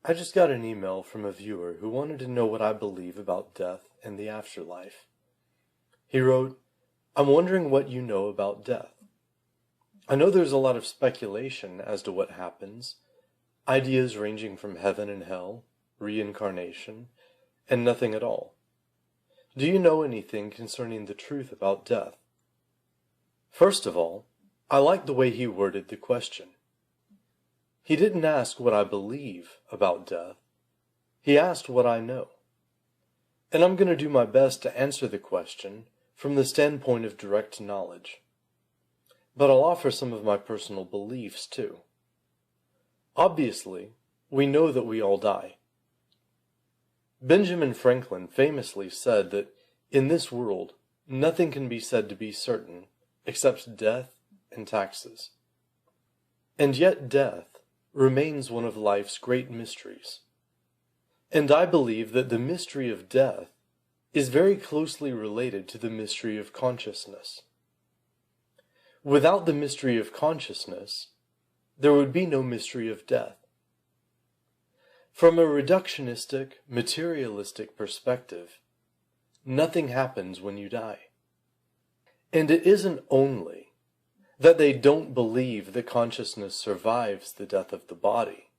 I just got an email from a viewer who wanted to know what I believe about death and the afterlife. He wrote, "I'm wondering what you know about death. I know there's a lot of speculation as to what happens, ideas ranging from heaven and hell, reincarnation, and nothing at all. Do you know anything concerning the truth about death?" First of all, I like the way he worded the question. He didn't ask what I believe about death. He asked what I know. And I'm going to do my best to answer the question from the standpoint of direct knowledge. But I'll offer some of my personal beliefs too. Obviously, we know that we all die. Benjamin Franklin famously said that in this world, nothing can be said to be certain except death and taxes. And yet death remains one of life's great mysteries. And I believe that the mystery of death is very closely related to the mystery of consciousness. Without the mystery of consciousness, there would be no mystery of death. From a reductionistic, materialistic perspective, nothing happens when you die. And it isn't only that they don't believe that consciousness survives the death of the body.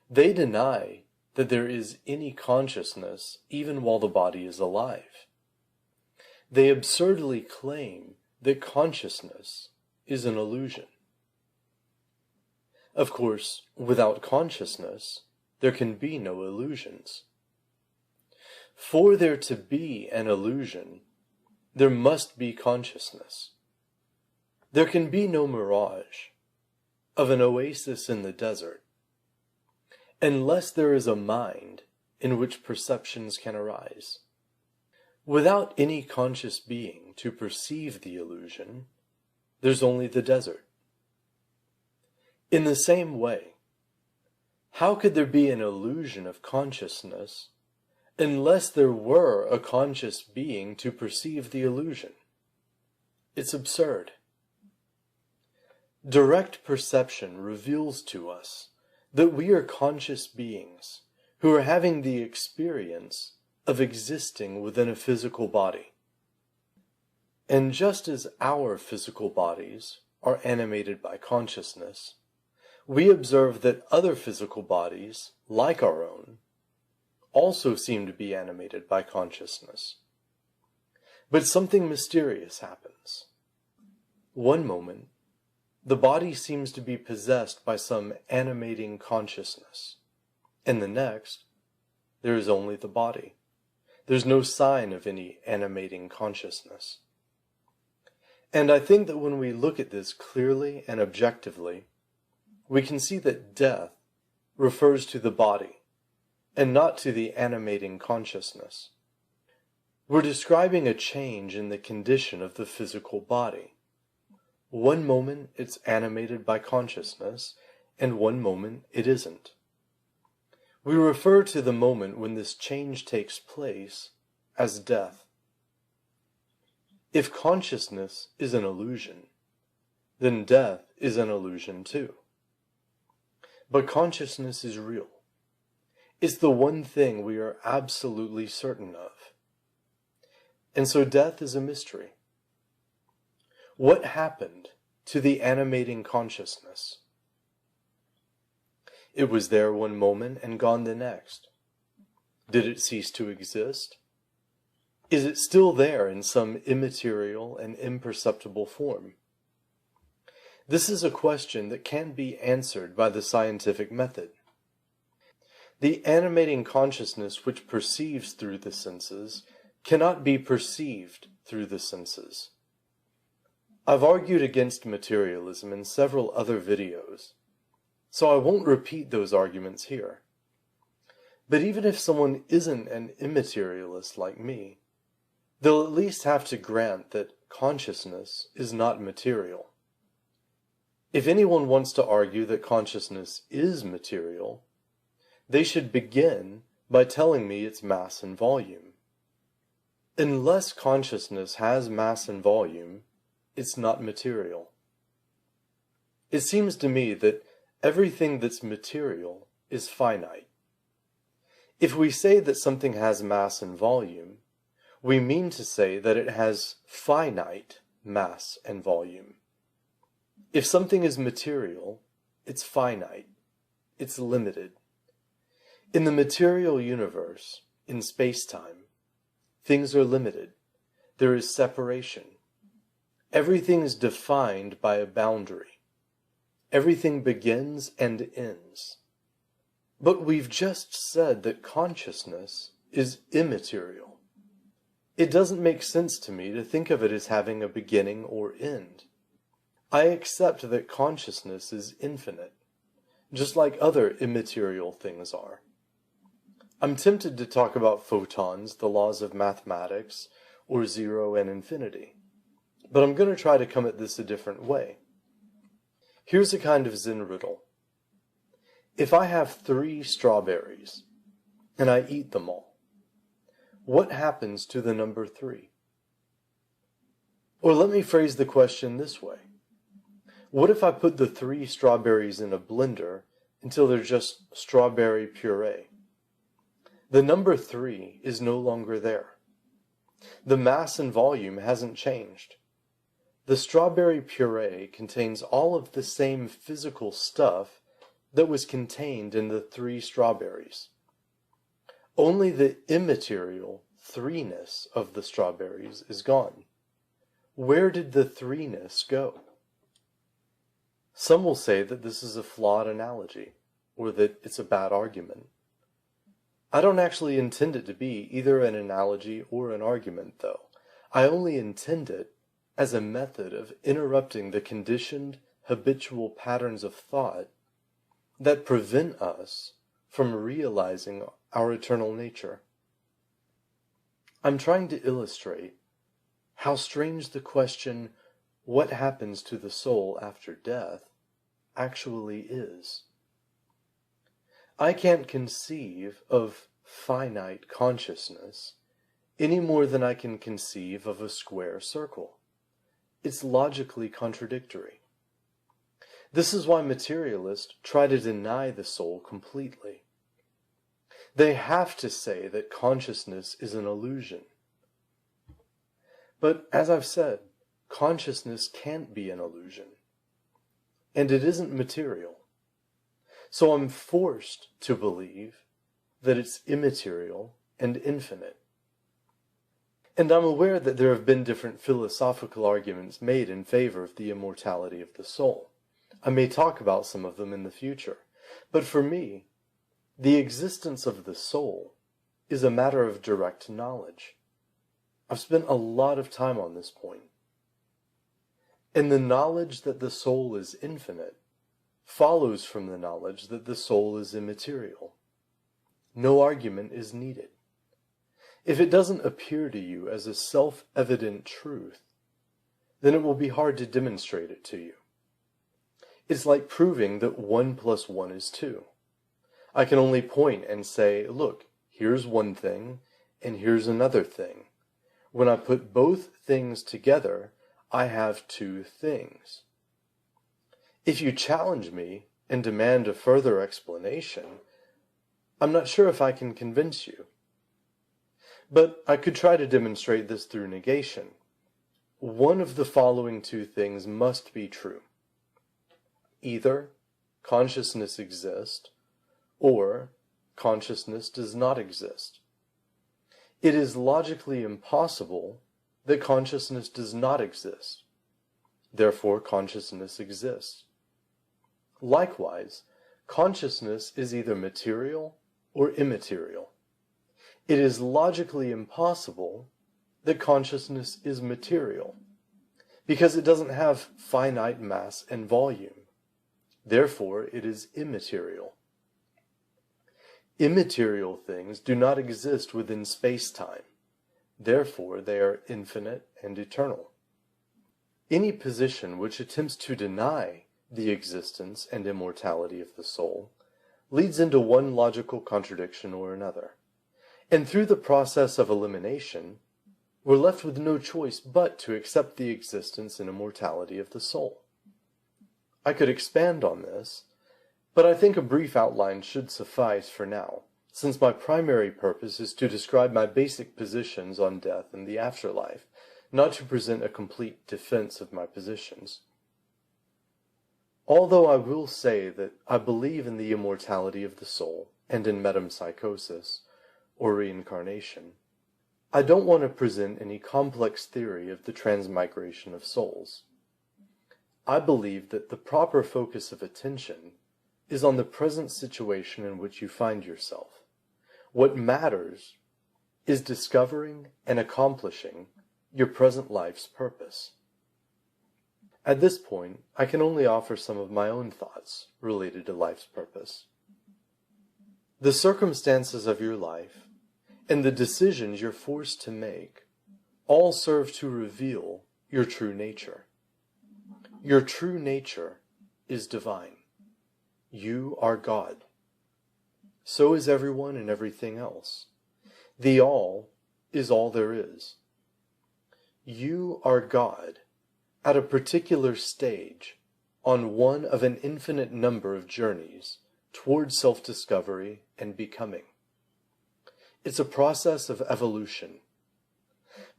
They deny that there is any consciousness even while the body is alive. They absurdly claim that consciousness is an illusion. Of course, without consciousness, there can be no illusions. For there to be an illusion, there must be consciousness. There can be no mirage of an oasis in the desert unless there is a mind in which perceptions can arise. Without any conscious being to perceive the illusion, there's only the desert. In the same way, how could there be an illusion of consciousness unless there were a conscious being to perceive the illusion? It's absurd. Direct perception reveals to us that we are conscious beings who are having the experience of existing within a physical body. And just as our physical bodies are animated by consciousness, we observe that other physical bodies, like our own, also seem to be animated by consciousness. But something mysterious happens. One moment, the body seems to be possessed by some animating consciousness. In the next, there is only the body. There's no sign of any animating consciousness. And I think that when we look at this clearly and objectively, we can see that death refers to the body and not to the animating consciousness. We're describing a change in the condition of the physical body. One moment it's animated by consciousness, and one moment it isn't. We refer to the moment when this change takes place as death. If consciousness is an illusion, then death is an illusion too. But consciousness is real. It's the one thing we are absolutely certain of. And so death is a mystery. What happened to the animating consciousness? It was there one moment and gone the next. Did it cease to exist? Is it still there in some immaterial and imperceptible form? This is a question that can't be answered by the scientific method. The animating consciousness which perceives through the senses cannot be perceived through the senses. I've argued against materialism in several other videos, so I won't repeat those arguments here. But even if someone isn't an immaterialist like me, they'll at least have to grant that consciousness is not material. If anyone wants to argue that consciousness is material, they should begin by telling me its mass and volume. Unless consciousness has mass and volume, it's not material. It seems to me that everything that's material is finite. If we say that something has mass and volume, we mean to say that it has finite mass and volume. If something is material, it's finite, it's limited. In the material universe, in space-time, things are limited. There is separation. Everything is defined by a boundary. Everything begins and ends. But we've just said that consciousness is immaterial. It doesn't make sense to me to think of it as having a beginning or end. I accept that consciousness is infinite, just like other immaterial things are. I'm tempted to talk about photons, the laws of mathematics, or zero and infinity, but I'm going to try to come at this a different way. Here's a kind of Zen riddle. If I have 3 strawberries, and I eat them all, what happens to the number 3? Or let me phrase the question this way. What if I put the 3 strawberries in a blender until they're just strawberry puree? The number 3 is no longer there. The mass and volume hasn't changed. The strawberry puree contains all of the same physical stuff that was contained in the 3 strawberries. Only the immaterial 3-ness of the strawberries is gone. Where did the 3-ness go? Some will say that this is a flawed analogy, or that it's a bad argument. I don't actually intend it to be either an analogy or an argument, though. I only intend it as a method of interrupting the conditioned, habitual patterns of thought that prevent us from realizing our eternal nature. I'm trying to illustrate how strange the question, what happens to the soul after death, actually is. I can't conceive of finite consciousness any more than I can conceive of a square circle. It's logically contradictory. This is why materialists try to deny the soul completely. They have to say that consciousness is an illusion. But as I've said, consciousness can't be an illusion. And it isn't material. So I'm forced to believe that it's immaterial and infinite. And I'm aware that there have been different philosophical arguments made in favor of the immortality of the soul. I may talk about some of them in the future. But for me, the existence of the soul is a matter of direct knowledge. I've spent a lot of time on this point. And the knowledge that the soul is infinite follows from the knowledge that the soul is immaterial. No argument is needed. If it doesn't appear to you as a self-evident truth, then it will be hard to demonstrate it to you. It's like proving that 1 + 1 is 2. I can only point and say, look, here's one thing, and here's another thing. When I put both things together, I have 2 things. If you challenge me and demand a further explanation, I'm not sure if I can convince you. But I could try to demonstrate this through negation. One of the following 2 things must be true. Either consciousness exists, or consciousness does not exist. It is logically impossible that consciousness does not exist. Therefore, consciousness exists. Likewise, consciousness is either material or immaterial. It is logically impossible that consciousness is material, because it doesn't have finite mass and volume. Therefore, it is immaterial. Immaterial things do not exist within space-time. Therefore, they are infinite and eternal. Any position which attempts to deny the existence and immortality of the soul leads into one logical contradiction or another. And through the process of elimination, we're left with no choice but to accept the existence and immortality of the soul. I could expand on this, But I think a brief outline should suffice for now, since my primary purpose is to describe my basic positions on death and the afterlife, not to present a complete defense of my positions. Although I will say that I believe in the immortality of the soul and in metempsychosis, or reincarnation, I don't want to present any complex theory of the transmigration of souls. I believe that the proper focus of attention is on the present situation in which you find yourself. What matters is discovering and accomplishing your present life's purpose. At this point, I can only offer some of my own thoughts related to life's purpose. The circumstances of your life and the decisions you're forced to make all serve to reveal your true nature. Your true nature is divine. You are God. So is everyone and everything else. The all is all there is. You are God at a particular stage on one of an infinite number of journeys towards self-discovery and becoming. It's a process of evolution.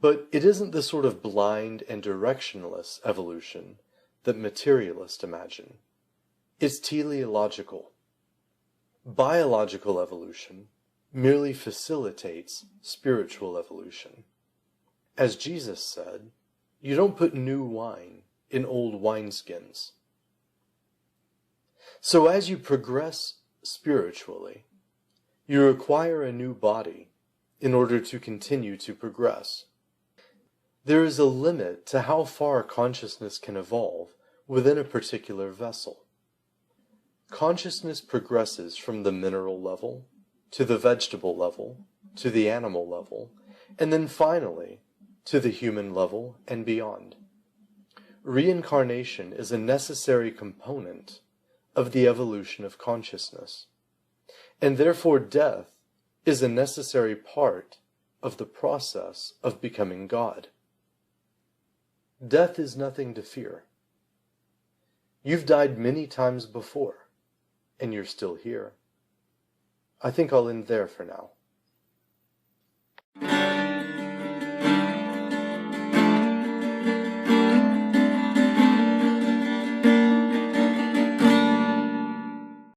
But it isn't the sort of blind and directionless evolution that materialists imagine. It's teleological. Biological evolution merely facilitates spiritual evolution. As Jesus said, you don't put new wine in old wineskins. So as you progress spiritually, you acquire a new body in order to continue to progress. There is a limit to how far consciousness can evolve within a particular vessel. Consciousness progresses from the mineral level, to the vegetable level, to the animal level, and then finally to the human level and beyond. Reincarnation is a necessary component of the evolution of consciousness, and therefore death is a necessary part of the process of becoming God. Death is nothing to fear. You've died many times before, and you're still here. I think I'll end there for now.